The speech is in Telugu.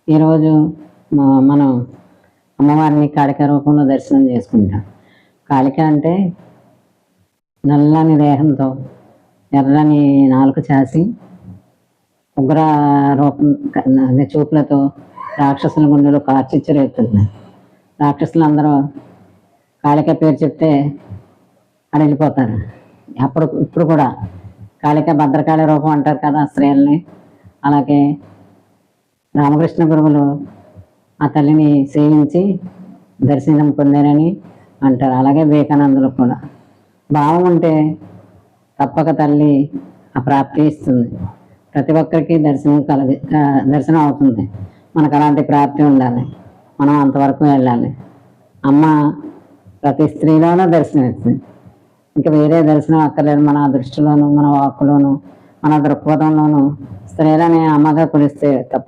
ఈరోజు మనం అమ్మవారిని కాళిక రూపంలో దర్శనం చేసుకుంటాం. కాళిక అంటే నల్లని దేహంతో ఎర్రని నాలుక చాసి ఉగ్ర రూపం చూపులతో రాక్షసుల గుండెలు కార్చిచ్చురేపుతుంది. రాక్షసులందరూ కాళిక పేరు చెప్తే అడిగిపోతారు. ఇప్పుడు కూడా కాళిక భద్రకాళి రూపం అంటారు కదా స్త్రీలని. అలాగే రామకృష్ణ గురువులు ఆ తల్లిని సేవించి దర్శనం పొందారని అంటారు. అలాగే వివేకానందులు కూడా భావం ఉంటే తప్పక తల్లి ఆ ప్రాప్తి ఇస్తుంది. ప్రతి ఒక్కరికి దర్శనం అవుతుంది. మనకు అలాంటి ప్రాప్తి ఉండాలి. మనం అంతవరకు వెళ్ళాలి. అమ్మ ప్రతి స్త్రీలోనూ దర్శనం ఇస్తుంది. ఇంకా వేరే దర్శనం అక్కర్లేదు. మన దృష్టిలోను, మన వాక్కులోను, మన దృక్పథంలోను స్త్రీలని అమ్మగా కొలిస్తే తప్ప